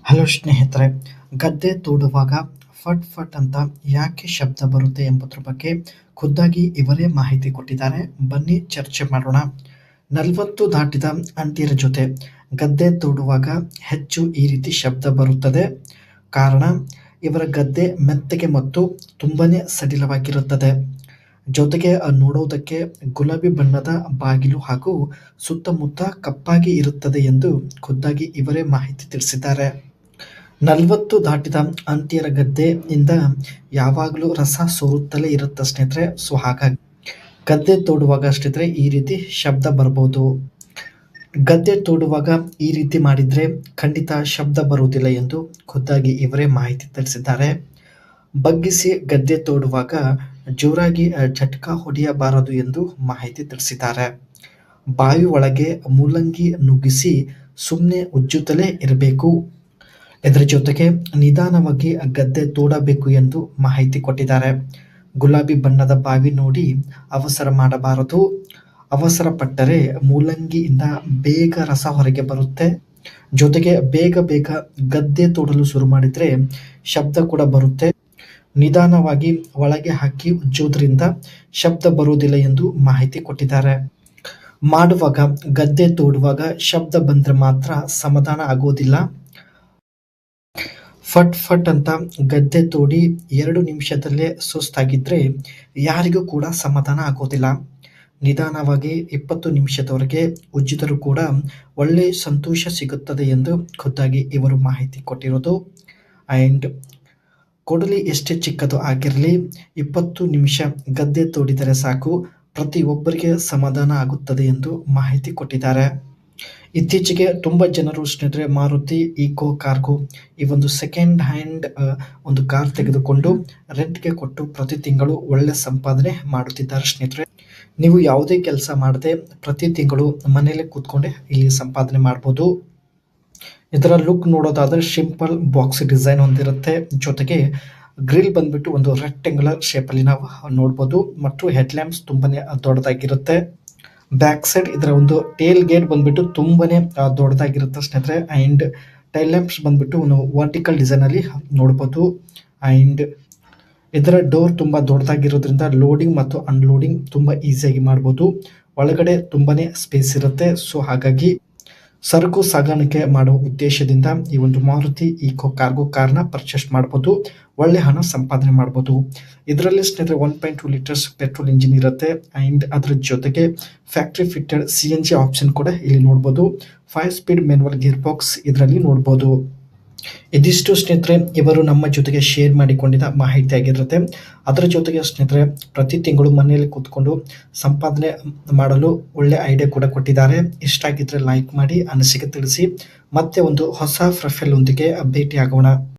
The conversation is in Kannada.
ಹಲೋ ಸ್ನೇಹಿತರೆ, ಗದ್ದೆ ತೋಡುವಾಗ ಫಟ್ ಫಟ್ ಅಂತ ಯಾಕೆ ಶಬ್ದ ಬರುತ್ತೆ ಎಂಬುದ್ರ ಬಗ್ಗೆ ಖುದ್ದಾಗಿ ಇವರೇ ಮಾಹಿತಿ ಕೊಟ್ಟಿದ್ದಾರೆ. ಬನ್ನಿ ಚರ್ಚೆ ಮಾಡೋಣ. 40 ದಾಟಿದ ಆಂಟಿಯರ ಜೊತೆ ಗದ್ದೆ ತೋಡುವಾಗ ಹೆಚ್ಚು ಈ ರೀತಿ ಶಬ್ದ ಬರುತ್ತದೆ. ಕಾರಣ, ಇವರ ಗದ್ದೆ ಮೆತ್ತಗೆ ಮತ್ತು ತುಂಬಾನೇ ಸಡಿಲವಾಗಿರುತ್ತದೆ. ಜೊತೆಗೆ ನೋಡೋದಕ್ಕೆ ಗುಲಾಬಿ ಬಣ್ಣದ ಬಾಗಿಲು ಹಾಗೂ ಸುತ್ತಮುತ್ತ ಕಪ್ಪಾಗಿ ಇರುತ್ತದೆ ಎಂದು ಖುದ್ದಾಗಿ ಇವರೇ ಮಾಹಿತಿ ತಿಳಿಸಿದ್ದಾರೆ. 40 ದಾಟಿದ ಆಂಟಿಯರ ಗದ್ದೆಯಿಂದ ಯಾವಾಗಲೂ ರಸ ಸೋರುತ್ತಲೇ ಇರುತ್ತೆ ಸ್ನೇಹಿತರೆ. ಸೊ ಹಾಗಾಗಿ ಗದ್ದೆ ತೋಡುವಾಗ ಸ್ನೇಹಿತರೆ ಈ ರೀತಿ ಶಬ್ದ ಬರ್ಬೋದು. ಗದ್ದೆ ತೋಡುವಾಗ ಈ ರೀತಿ ಮಾಡಿದ್ರೆ ಖಂಡಿತ ಶಬ್ದ ಬರುವುದಿಲ್ಲ ಎಂದು ಖುದ್ದಾಗಿ ಇವರೇ ಮಾಹಿತಿ ತಿಳಿಸಿದ್ದಾರೆ. ಬಗ್ಗಿಸಿ ಗದ್ದೆ ತೋಡುವಾಗ ಜೋರಾಗಿ ಝಟ್ಕ ಹೊಡೆಯಬಾರದು ಎಂದು ಮಾಹಿತಿ ತಿಳಿಸಿದ್ದಾರೆ. ಬಾವಿ ಒಳಗೆ ಮೂಲಂಗಿ ನುಗ್ಗಿಸಿ ಸುಮ್ಮನೆ ಉಜ್ಜುತ್ತಲೇ ಇರಬೇಕು. ಇದರ ಜೊತೆಗೆ ನಿಧಾನವಾಗಿ ಗದ್ದೆ ತೋಡಬೇಕು ಎಂದು ಮಾಹಿತಿ ಕೊಟ್ಟಿದ್ದಾರೆ. ಗುಲಾಬಿ ಬಣ್ಣದ ಬಾವಿ ನೋಡಿ ಅವಸರ ಮಾಡಬಾರದು. ಅವಸರ ಪಟ್ಟರೆ ಮೂಲಂಗಿಯಿಂದ ಬೇಗ ರಸ ಹೊರಗೆ ಬರುತ್ತೆ. ಜೊತೆಗೆ ಬೇಗ ಬೇಗ ಗದ್ದೆ ತೋಡಲು ಶುರು ಮಾಡಿದ್ರೆ ಶಬ್ದ ಕೂಡ ಬರುತ್ತೆ. ನಿಧಾನವಾಗಿ ಒಳಗೆ ಹಾಕಿ ಉಜ್ಜೋದ್ರಿಂದ ಶಬ್ದ ಬರುವುದಿಲ್ಲ ಎಂದು ಮಾಹಿತಿ ಕೊಟ್ಟಿದ್ದಾರೆ. ಮಾಡುವಾಗ ಗದ್ದೆ ತೋಡುವಾಗ ಶಬ್ದ ಬಂದ್ರೆ ಮಾತ್ರ ಸಮಾಧಾನ ಆಗೋದಿಲ್ಲ. ಫಟ್ ಫಟ್ ಅಂತ ಗದ್ದೆ ತೋಡಿ 2 ನಿಮಿಷದಲ್ಲೇ ಸುಸ್ತಾಗಿದ್ರೆ ಯಾರಿಗೂ ಕೂಡ ಸಮಾಧಾನ ಆಗೋದಿಲ್ಲ. ನಿಧಾನವಾಗಿ 20 ನಿಮಿಷದವರೆಗೆ ಉಜ್ಜಿದರೂ ಕೂಡ ಒಳ್ಳೆ ಸಂತೋಷ ಸಿಗುತ್ತದೆ ಎಂದು ಖುದ್ದಾಗಿ ಇವರು ಮಾಹಿತಿ ಕೊಟ್ಟಿರೋದು. ಆ್ಯಂಡ್ ಕೊಡಲಿ ಎಷ್ಟೇ ಚಿಕ್ಕದು ಆಗಿರಲಿ 20 ನಿಮಿಷ ಗದ್ದೆ ತೋಡಿದರೆ ಸಾಕು, ಪ್ರತಿಯೊಬ್ಬರಿಗೆ ಸಮಾಧಾನ ಆಗುತ್ತದೆ ಎಂದು ಮಾಹಿತಿ ಕೊಟ್ಟಿದ್ದಾರೆ. ಇತ್ತೀಚೆಗೆ ತುಂಬ ಜನರು ಸ್ನೇಹಿತರೆ ಮಾರುತಿ ಈಕೋ ಕಾರ್ಗೋ ಈ ಒಂದು ಸೆಕೆಂಡ್ ಹ್ಯಾಂಡ್ ಒಂದು ಕಾರ್ ತೆಗೆದುಕೊಂಡು ರೆಂಟ್ಗೆ ಕೊಟ್ಟು ಪ್ರತಿ ತಿಂಗಳು ಒಳ್ಳೆ ಸಂಪಾದನೆ ಮಾಡುತ್ತಿದ್ದಾರೆ ಸ್ನೇಹಿತರೆ. ನೀವು ಯಾವುದೇ ಕೆಲಸ ಮಾಡದೆ ಪ್ರತಿ ತಿಂಗಳು ಮನೆಯಲ್ಲೇ ಕೂತ್ಕೊಂಡೆ ಇಲ್ಲಿ ಸಂಪಾದನೆ ಮಾಡ್ಬೋದು. ಇದರ ಲುಕ್ ನೋಡೋದಾದ್ರೆ ಸಿಂಪಲ್ ಬಾಕ್ಸ್ ಡಿಸೈನ್ ಹೊಂದಿರುತ್ತೆ. ಜೊತೆಗೆ ಗ್ರಿಲ್ ಬಂದ್ಬಿಟ್ಟು ಒಂದು ರೆಕ್ಟಾಂಗುಲರ್ ಶೇಪಲ್ಲಿ ನಾವು ನೋಡ್ಬೋದು ಮತ್ತು ಹೆಡ್ ಲ್ಯಾಂಪ್ಸ್ ತುಂಬಾನೇ ದೊಡ್ಡದಾಗಿರುತ್ತೆ. ಬ್ಯಾಕ್ ಸೈಡ್ ಇದರ ಒಂದು ಟೇಲ್ ಗೇಟ್ ಬಂದ್ಬಿಟ್ಟು ತುಂಬಾನೇ ದೊಡ್ಡದಾಗಿರುತ್ತೆ ಸ್ನೇಹಿತರೆ. ಆ್ಯಂಡ್ ಟೈಲ್ ಲ್ಯಾಂಪ್ಸ್ ಬಂದ್ಬಿಟ್ಟು ಒಂದು ವರ್ಟಿಕಲ್ ಡಿಸೈನ್ ಅಲ್ಲಿ ನೋಡ್ಬೋದು. ಆ್ಯಂಡ್ ಇದರ ಡೋರ್ ತುಂಬಾ ದೊಡ್ಡದಾಗಿರೋದ್ರಿಂದ ಲೋಡಿಂಗ್ ಮತ್ತು ಅನ್ಲೋಡಿಂಗ್ ತುಂಬಾ ಈಸಿಯಾಗಿ ಮಾಡ್ಬೋದು. ಒಳಗಡೆ ತುಂಬಾನೇ ಸ್ಪೇಸ್ ಇರುತ್ತೆ. ಸೊ ಹಾಗಾಗಿ ಸರಕು ಸಾಗಾಣಿಕೆ ಮಾಡುವ ಉದ್ದೇಶದಿಂದ ಈ ಒಂದು ಮಾರುತಿ ಈಕೋ ಕಾರ್ಗೋ ಕಾರ್ನ ಪರ್ಚೇಸ್ ಮಾಡ್ಬೋದು. ಒಳ್ಳೆ ಹಣ ಸಂಪಾದನೆ ಮಾಡ್ಬೋದು. ಇದರಲ್ಲಿ ಸ್ನೇಹಿತರೆ 1.2 ಲೀಟರ್ಸ್ ಪೆಟ್ರೋಲ್ ಇಂಜಿನ್ ಇರುತ್ತೆ. ಆ್ಯಂಡ್ ಅದ್ರ ಜೊತೆಗೆ ಫ್ಯಾಕ್ಟ್ರಿ ಫಿಟ್ಟೆಡ್ CNG ಆಪ್ಷನ್ ಕೂಡ ಇಲ್ಲಿ ನೋಡ್ಬೋದು. 5 ಸ್ಪೀಡ್ ಮ್ಯಾನ್ಯುವಲ್ ಗೇರ್ ಬಾಕ್ಸ್ ಇದರಲ್ಲಿ ನೋಡ್ಬೋದು. ಇದಿಷ್ಟು ಸ್ನೇಹಿತರೆ ಇವರು ನಮ್ಮ ಜೊತೆಗೆ ಶೇರ್ ಮಾಡಿಕೊಂಡಿದ್ದ ಮಾಹಿತಿ ಆಗಿರುತ್ತೆ. ಅದರ ಜೊತೆಗೆ ಸ್ನೇಹಿತರೆ ಪ್ರತಿ ತಿಂಗಳು ಮನೆಯಲ್ಲಿ ಕೂತ್ಕೊಂಡು ಸಂಪಾದನೆ ಮಾಡಲು ಒಳ್ಳೆ ಐಡಿಯಾ ಕೂಡ ಕೊಟ್ಟಿದ್ದಾರೆ. ಇಷ್ಟ ಆಗಿದ್ರೆ ಲೈಕ್ ಮಾಡಿ, ಅನಿಸಿಕೆ ತಿಳಿಸಿ. ಮತ್ತೆ ಒಂದು ಹೊಸ ಪ್ರೊಫೈಲ್ ಒಂದಿಗೆ ಭೇಟಿ ಆಗೋಣ.